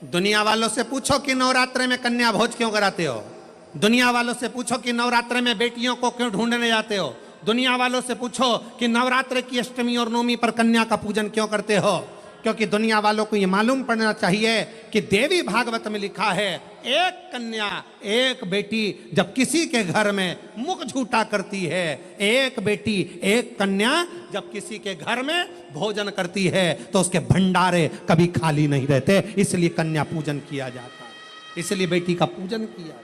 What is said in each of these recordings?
दुनिया वालों से पूछो कि नवरात्रे में कन्या भोज क्यों कराते हो। दुनिया वालों से पूछो कि नवरात्रे में बेटियों को क्यों ढूंढने जाते हो। दुनिया वालों से पूछो कि नवरात्रे की अष्टमी और नवमी पर कन्या का पूजन क्यों करते हो। क्योंकि दुनिया वालों को यह मालूम पड़ना चाहिए कि देवी भागवत में लिखा है, एक कन्या एक बेटी जब किसी के घर में मुख झूठा करती है, एक बेटी एक कन्या जब किसी के घर में भोजन करती है तो उसके भंडारे कभी खाली नहीं रहते। इसलिए कन्या पूजन किया जाता है, इसलिए बेटी का पूजन किया जाता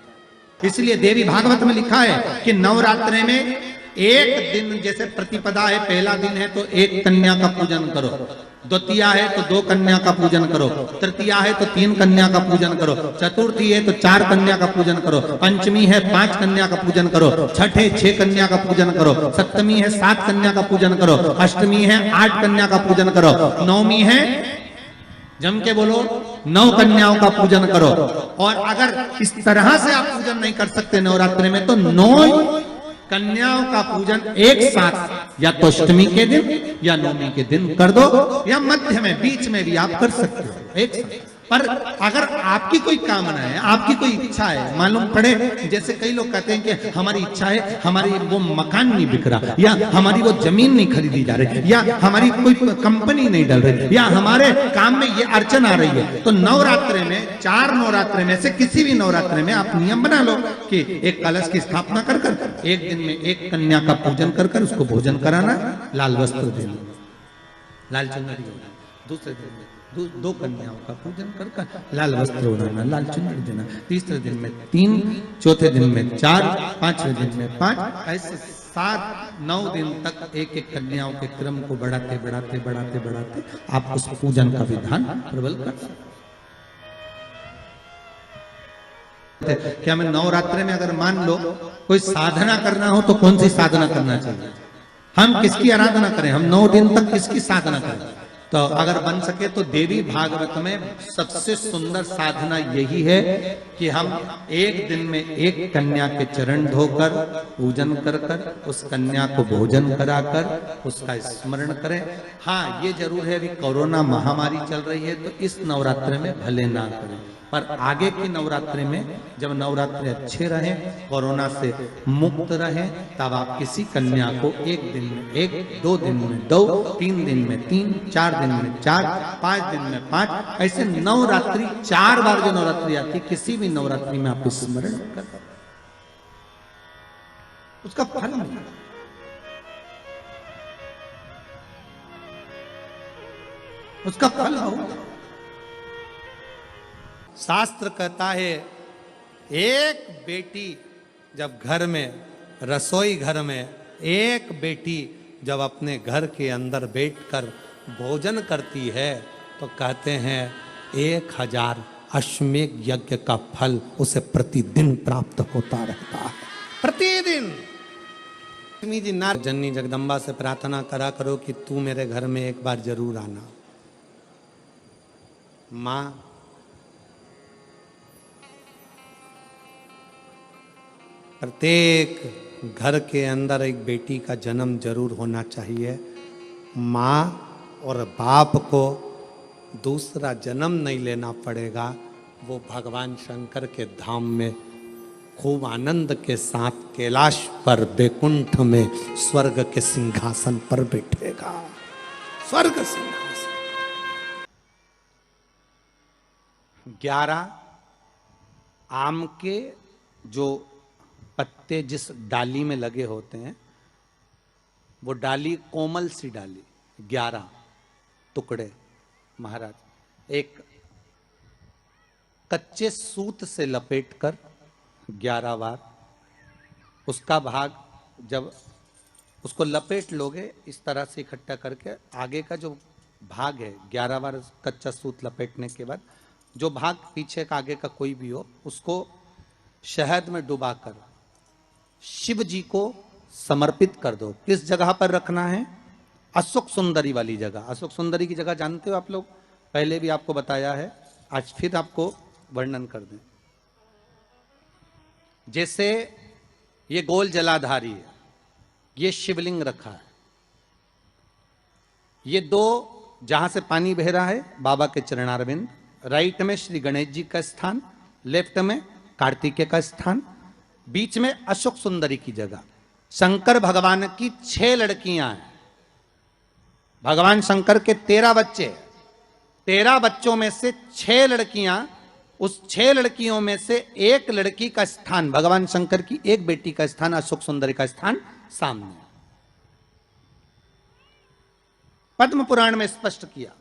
है। इसलिए देवी भागवत में लिखा है कि नवरात्रे में एक दिन, जैसे प्रतिपदा है, पहला दिन है तो एक कन्या का पूजन करो, द्वितीया है तो 2 कन्या का पूजन करो, तृतीया है तो 3 कन्या का पूजन करो, चतुर्थी है तो 4 कन्या का पूजन करो, पंचमी है 5 कन्या का पूजन करो, छठ है 6 कन्या का पूजन करो, सप्तमी है 7 कन्या का पूजन करो, अष्टमी है 8 कन्या का पूजन करो, नवमी है, जम के बोलो, 9 कन्याओं का पूजन करो। और अगर इस तरह से आप पूजन नहीं कर सकते नवरात्रि में तो 9 कन्याओं का पूजन एक साथ या तो अष्टमी के दिन या नवमी के दिन कर दो, या मध्य में बीच में भी आप कर सकते हो एक साथ। पर अगर आपकी कोई कामना है, आपकी कोई इच्छा है, मालूम पड़े, जैसे कई लोग कहते हैं कि हमारी इच्छा है, हमारी वो मकान नहीं बिक रहा, या हमारी वो जमीन नहीं खरीदी जा रही, या हमारी कोई कंपनी नहीं डल रही, या हमारे काम में ये अड़चन आ रही है, तो नवरात्रे में 4 नवरात्रे में से किसी भी नवरात्रे में आप नियम बना लो कि एक कलश की स्थापना कर कर एक दिन में एक कन्या का पूजन कर कर उसको भोजन कराना, लाल वस्त्र देना, लाल चुनरी देना, दूसरे दिन में 2 कन्याओं का पूजन कर कर लाल वस्त्र ओढ़ाना, लाल चुनरी देना, तीसरे दिन में 3, चौथे दिन में 4, 5वें दिन में 5, ऐसे 7-9 दिन तक एक एक कन्याओं के क्रम को बढ़ाते बढ़ाते बढ़ाते बढ़ाते आप उस पूजन का विधान प्रबल कर सकते। क्या मैं नवरात्रि में अगर मान लो कोई साधना करना हो तो कौन सी साधना करना चाहिए, हम किसकी आराधना करें, हम 9 दिन तक किसकी साधना करें? तो अगर बन सके तो देवी भागवत में सबसे सुंदर साधना यही है कि हम एक दिन में एक कन्या के चरण धोकर पूजन कर कर उस कन्या को भोजन कराकर उसका स्मरण करें। हाँ, ये जरूर है, अभी कोरोना महामारी चल रही है तो इस नवरात्रि में भले ना करें, पर आगे की नवरात्रि में जब नवरात्रि अच्छे रहें, कोरोना से मुक्त रहें, तब आप किसी कन्या को एक दिन में 1, 2 दिन में 2, 3 दिन में 3, 4 दिन में 4, 5 दिन में 5, ऐसे नवरात्रि 4 बार जो नवरात्रि आती, किसी भी नवरात्रि में आप स्मरण कर उसका फल मिलेगा। उसका फल होगा। शास्त्र कहता है एक बेटी जब घर में, रसोई घर में एक बेटी जब अपने घर के अंदर बैठकर भोजन करती है तो कहते हैं 1000 अश्वमेध यज्ञ का फल उसे प्रतिदिन प्राप्त होता रहता है, प्रतिदिन। लक्ष्मी जी ना जननी जगदम्बा से प्रार्थना करा करो कि तू मेरे घर में एक बार जरूर आना। माँ प्रत्येक घर के अंदर एक बेटी का जन्म जरूर होना चाहिए। माँ और बाप को दूसरा जन्म नहीं लेना पड़ेगा, वो भगवान शंकर के धाम में खूब आनंद के साथ कैलाश पर बैकुंठ में स्वर्ग के सिंहासन पर बैठेगा, स्वर्ग सिंहासन। 11 आम के जो पत्ते जिस डाली में लगे होते हैं, वो डाली कोमल सी डाली, 11 टुकड़े महाराज एक कच्चे सूत से लपेटकर 11 बार उसका भाग, जब उसको लपेट लोगे इस तरह से इकट्ठा करके, आगे का जो भाग है 11 बार कच्चा सूत लपेटने के बाद जो भाग पीछे का आगे का कोई भी हो, उसको शहद में डुबाकर शिव जी को समर्पित कर दो। किस जगह पर रखना है? अशोक सुंदरी वाली जगह। अशोक सुंदरी की जगह जानते हो आप लोग, पहले भी आपको बताया है, आज फिर आपको वर्णन कर दें। जैसे ये गोल जलाधारी है, ये शिवलिंग रखा है, ये 2 जहां से पानी बह रहा है बाबा के चरणारविंद, राइट में श्री गणेश जी का स्थान, लेफ्ट में कार्तिकेय का स्थान, बीच में अशोक सुंदरी की जगह। शंकर भगवान की 6 लड़कियां हैं। भगवान शंकर के 13 बच्चे, 13 बच्चों में से 6 लड़कियां, उस 6 लड़कियों में से एक लड़की का स्थान, भगवान शंकर की एक बेटी का स्थान, अशोक सुंदरी का स्थान सामने पद्म पुराण में स्पष्ट किया।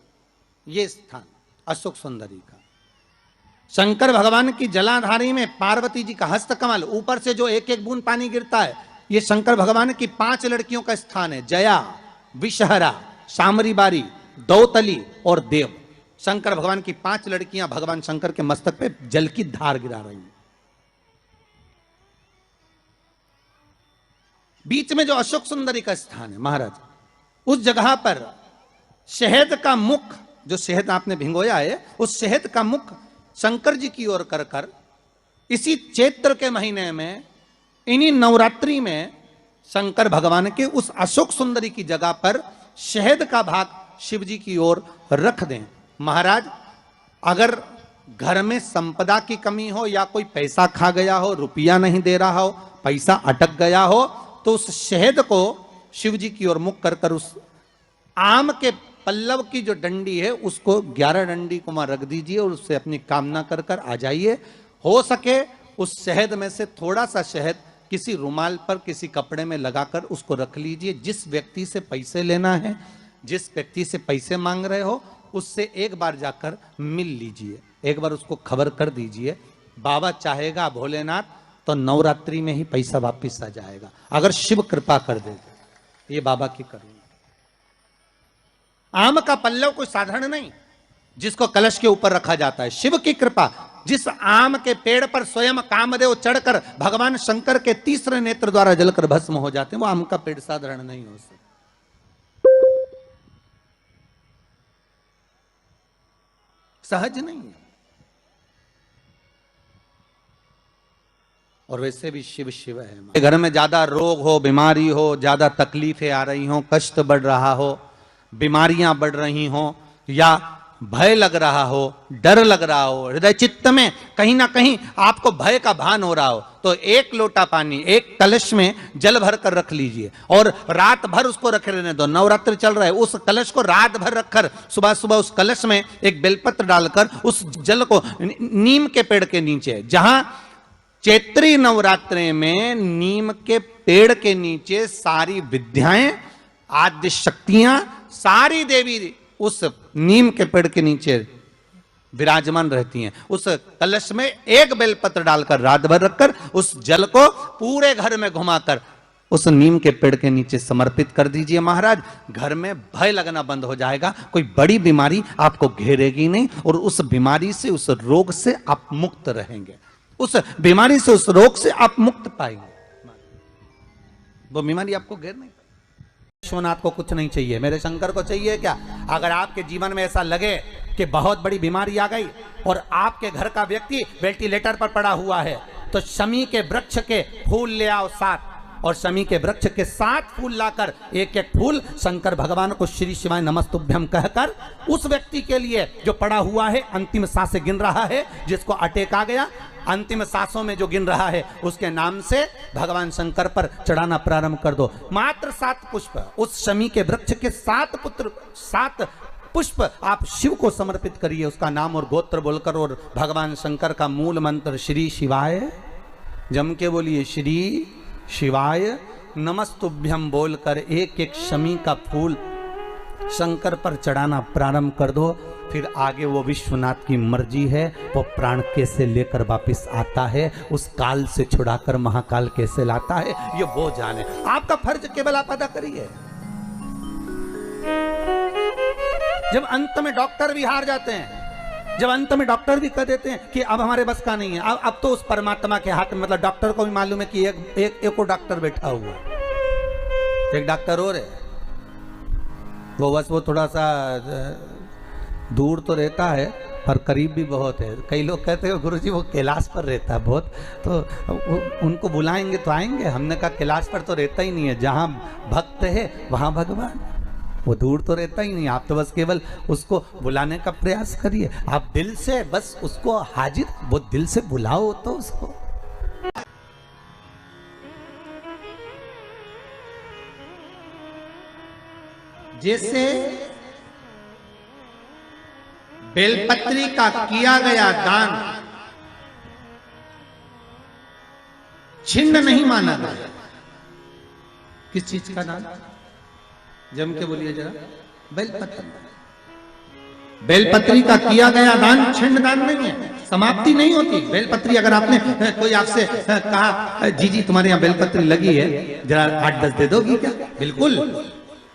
यह स्थान अशोक सुंदरी का। शंकर भगवान की जलाधारी में पार्वती जी का हस्तकमल, ऊपर से जो एक एक बूंद पानी गिरता है, यह शंकर भगवान की 5 लड़कियों का स्थान है। जया, विषहरा, शामरी बारी, दौतली और देव। शंकर भगवान की 5 लड़कियां भगवान शंकर के मस्तक पे जल की धार गिरा रही हैं। बीच में जो अशोक सुंदरी का स्थान है महाराज, उस जगह पर शहद का मुख, जो शहद आपने भिंगोया है, उस शहद का मुख शंकर जी की ओर कर कर इसी चैत्र के महीने में, इन्हीं नवरात्रि में शंकर भगवान के उस अशोक सुंदरी की जगह पर शहद का भाग शिव जी की ओर रख दें। महाराज, अगर घर में संपदा की कमी हो या कोई पैसा खा गया हो, रुपया नहीं दे रहा हो, पैसा अटक गया हो, तो उस शहद को शिव जी की ओर मुख कर कर उस आम के पल्लव की जो डंडी है उसको 11 डंडी को वहां रख दीजिए और उससे अपनी कामना कर कर आ जाइए। हो सके उस शहद में से थोड़ा सा शहद किसी रुमाल पर, किसी कपड़े में लगाकर उसको रख लीजिए। जिस व्यक्ति से पैसे लेना है, जिस व्यक्ति से पैसे मांग रहे हो, उससे एक बार जाकर मिल लीजिए, एक बार उसको खबर कर दीजिए। बाबा चाहेगा भोलेनाथ तो नवरात्रि में ही पैसा वापिस आ जाएगा, अगर शिव कृपा कर दे। ये बाबा की करुणा। आम का पल्लव कोई साधारण नहीं जिसको कलश के ऊपर रखा जाता है, शिव की कृपा। जिस आम के पेड़ पर स्वयं कामदेव चढ़कर भगवान शंकर के तीसरे नेत्र द्वारा जलकर भस्म हो जाते हैं, वो आम का पेड़ साधारण नहीं हो सकता। सहज नहीं है। और वैसे भी शिव शिव है। घर में ज्यादा रोग हो, बीमारी हो, ज्यादा तकलीफें आ रही हो, कष्ट बढ़ रहा हो, बीमारियां बढ़ रही हो, या भय लग रहा हो, डर लग रहा हो, हृदय चित्त में कहीं ना कहीं आपको भय का भान हो रहा हो, तो एक लोटा पानी, एक कलश में जल भर कर रख लीजिए और रात भर उसको रखे रहने दो। नवरात्र चल रहा है, उस कलश को रात भर रखकर सुबह सुबह उस कलश में एक बेलपत्र डालकर उस जल को नीम के पेड़ के नीचे, जहां चैत्री नवरात्रि में नीम के पेड़ के नीचे सारी विद्याएं, आद्य शक्तियां, सारी देवी उस नीम के पेड़ के नीचे विराजमान रहती हैं। उस कलश में एक बेलपत्र डालकर रात भर रखकर उस जल को पूरे घर में घुमाकर उस नीम के पेड़ के नीचे समर्पित कर दीजिए। महाराज, घर में भय लगना बंद हो जाएगा, कोई बड़ी बीमारी आपको घेरेगी नहीं और उस बीमारी से, उस रोग से आप मुक्त रहेंगे। उस बीमारी से, उस रोग से आप मुक्त पाएंगे। वो बीमारी आपको घेर नहीं। विश्वनाथ को कुछ नहीं चाहिए, मेरे शंकर को चाहिए क्या? अगर आपके जीवन में ऐसा लगे कि बहुत बड़ी बीमारी आ गई और आपके घर का व्यक्ति वेंटिलेटर पर पड़ा हुआ है, तो शमी के वृक्ष के फूल ले आओ 7, और शमी के वृक्ष के 7 फूल लाकर एक एक फूल शंकर भगवान को श्री शिवाय नमस्तुभ्यम कहकर उस व्यक्ति के लिए जो पड़ा हुआ है, अंतिम सांसें गिन रहा है, जिसको अटैक आ गया, अंतिम सांसों में जो गिन रहा है, उसके नाम से भगवान शंकर पर चढ़ाना प्रारंभ कर दो। मात्र 7 पुष्प, उस शमी के वृक्ष के 7 पुष्प आप शिव को समर्पित करिए, उसका नाम और गोत्र बोलकर, और भगवान शंकर का मूल मंत्र श्री शिवाय, जम के बोलिए श्री शिवाय नमस्तुभ्यम बोलकर एक एक शमी का फूल शंकर पर चढ़ाना प्रारंभ कर दो। फिर आगे वो विश्वनाथ की मर्जी है, वो प्राण कैसे लेकर वापिस आता है, उस काल से छुड़ाकर महाकाल कैसे लाता है, ये वो जाने। आपका फर्ज केवल आप अदा करिए। जब अंत में डॉक्टर भी हार जाते हैं, जब अंत में डॉक्टर भी कह देते हैं कि अब हमारे बस का नहीं है, अब तो उस परमात्मा के हाथ में, मतलब डॉक्टर को भी मालूम है कि एक और डॉक्टर बैठा हुआ, एक डॉक्टर और है, वो बस वो थोड़ा सा दूर तो रहता है पर करीब भी बहुत है। कई लोग कहते हैं गुरुजी वो कैलाश पर रहता है बहुत, तो उनको बुलाएंगे तो आएंगे। हमने कहा कैलाश पर तो रहता ही नहीं है, जहाँ भक्त है वहाँ भगवान। वो दूर तो रहता ही नहीं, आप तो बस केवल उसको बुलाने का प्रयास करिए। आप दिल से बस उसको हाजिर, वो दिल से बुलाओ तो उसको। जैसे बेलपत्री का किया गया दान छिन्न नहीं माना गया। किस चीज का दान? जम के बोलिए जरा। बेलपत्री। बेलपत्री का किया गया दान छिन्न दान नहीं है, समाप्ति नहीं होती। बेलपत्री अगर आपने कोई आपसे कहा जी जी तुम्हारे यहाँ बेलपत्री लगी है, जरा 8-10 दे दोगी क्या? बिल्कुल।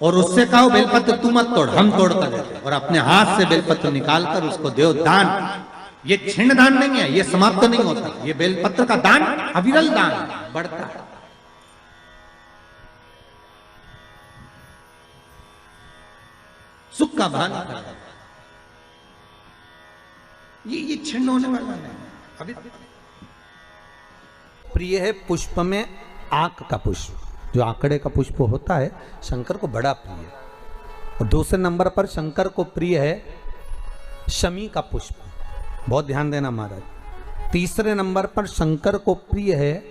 और उससे कहो बेलपत्र तू मत तोड़, हम तोड़ कर देते, और अपने हाथ से बेलपत्र निकाल कर उसको दो दान। ये छिन्न दान नहीं है, ये समाप्त नहीं होता। ये बेलपत्र का दान अविरल दान बढ़ता है। सुख का भान ये छिन्न होने वाला नहीं। अभी प्रिय है पुष्प में आंक का पुष्प, जो आंकड़े का पुष्प होता है शंकर को बड़ा प्रिय है। और दूसरे नंबर पर शंकर को प्रिय है शमी का पुष्प, बहुत ध्यान देना महाराज। तीसरे नंबर पर शंकर को प्रिय है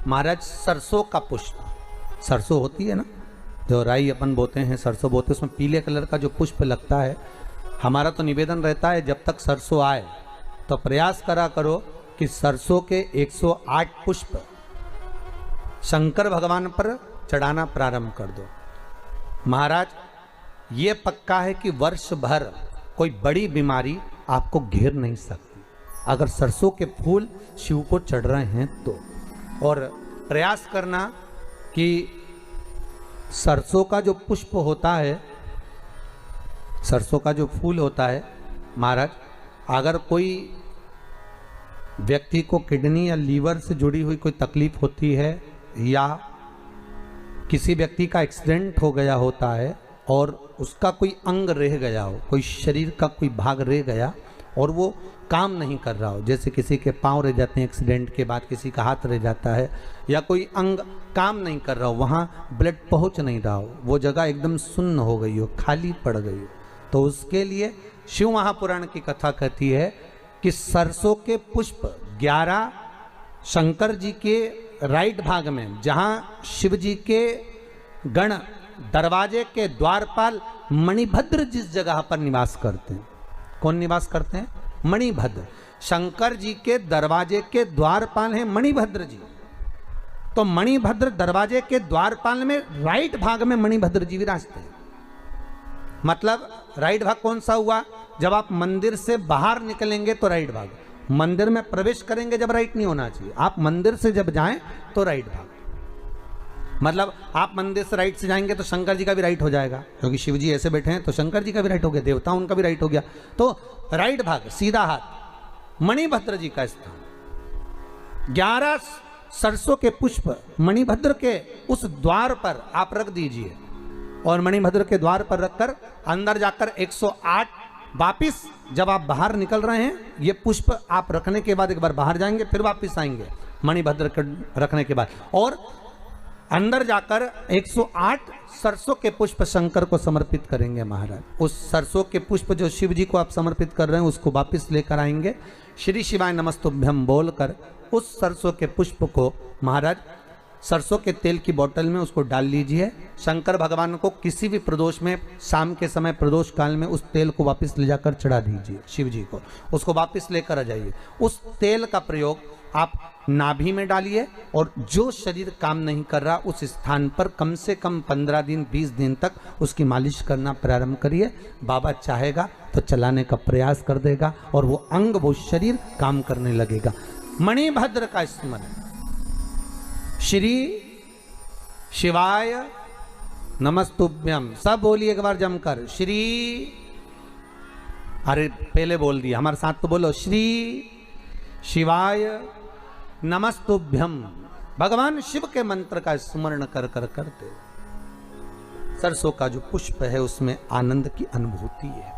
महाराज सरसों का पुष्प। सरसों होती है ना, जो राई अपन बोते हैं, सरसों बोते हैं, उसमें पीले कलर का जो पुष्प लगता है। हमारा तो निवेदन रहता है जब तक सरसों आए तो प्रयास करा करो कि सरसों के 108 पुष्प शंकर भगवान पर चढ़ाना प्रारंभ कर दो। महाराज ये पक्का है कि वर्ष भर कोई बड़ी बीमारी आपको घेर नहीं सकती अगर सरसों के फूल शिव को चढ़ रहे हैं तो। और प्रयास करना कि सरसों का जो पुष्प होता है, सरसों का जो फूल होता है महाराज, अगर कोई व्यक्ति को किडनी या लीवर से जुड़ी हुई कोई तकलीफ होती है, या किसी व्यक्ति का एक्सीडेंट हो गया होता है और उसका कोई अंग रह गया हो, कोई शरीर का कोई भाग रह गया और वो काम नहीं कर रहा हो, जैसे किसी के पांव रह जाते हैं एक्सीडेंट के बाद, किसी का हाथ रह जाता है, या कोई अंग काम नहीं कर रहा हो, वहाँ ब्लड पहुँच नहीं रहा हो, वो जगह एकदम सुन्न हो गई हो, खाली पड़ गई हो, तो उसके लिए शिव महापुराण की कथा कहती है कि सरसों के पुष्प 11 शंकर जी के राइट भाग में, जहाँ शिव जी के गण दरवाजे के द्वारपाल मणिभद्र जिस जगह पर निवास करते हैं, कौन निवास करते हैं? मणिभद्र। शंकर जी के दरवाजे के द्वारपाल हैं मणिभद्र जी। तो मणिभद्र दरवाजे के द्वारपाल में राइट भाग में मणिभद्र जी विराजते हैं। मतलब राइट भाग कौन सा हुआ? जब आप मंदिर से बाहर निकलेंगे तो राइट भाग, मंदिर में प्रवेश करेंगे जब राइट नहीं होना चाहिए, आप मंदिर से जब जाएं तो राइट भाग। मतलब आप मंदिर से राइट से जाएंगे तो शंकर जी का भी राइट हो जाएगा, क्योंकि शिव जी ऐसे बैठे हैं तो शंकर जी का भी राइट हो गया, देवता उनका भी राइट हो गया, तो राइट भाग सीधा हाथ मणिभद्र जी का स्थान। 11 सरसों के पुष्प मणिभद्र के उस द्वार पर आप रख दीजिए, और मणिभद्र के द्वार पर रखकर अंदर जाकर 108 वापिस जब आप बाहर निकल रहे हैं, ये पुष्प आप रखने के बाद एक बार बाहर जाएंगे, फिर वापिस आएंगे मणिभद्र के रखने के बाद, और अंदर जाकर 108 सरसों के पुष्प शंकर को समर्पित करेंगे महाराज। उस सरसों के पुष्प जो शिव जी को आप समर्पित कर रहे हैं उसको वापिस लेकर आएंगे, श्री शिवाय नमस्तुभ्यम बोलकर उस सरसों के पुष्प को महाराज सरसों के तेल की बोतल में उसको डाल लीजिए। शंकर भगवान को किसी भी प्रदोष में, शाम के समय प्रदोष काल में उस तेल को वापस ले जाकर चढ़ा दीजिए शिव जी को, उसको वापस लेकर आ जाइए। उस तेल का प्रयोग आप नाभि में डालिए, और जो शरीर काम नहीं कर रहा उस स्थान पर कम से कम 15 दिन 20 दिन तक उसकी मालिश करना प्रारंभ करिए। बाबा चाहेगा तो चलाने का प्रयास कर देगा और वो अंग, वो शरीर काम करने लगेगा। मणिभद्र का स्मरण, श्री शिवाय नमस्तुभ्यम, सब बोलिए एक बार जमकर, श्री, अरे पहले बोल दिया, हमारे साथ तो बोलो, श्री शिवाय नमस्तुभ्यम। भगवान शिव के मंत्र का स्मरण कर कर करते सरसों का जो पुष्प है उसमें आनंद की अनुभूति है,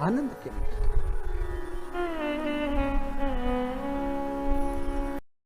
आनंद के मंत्र।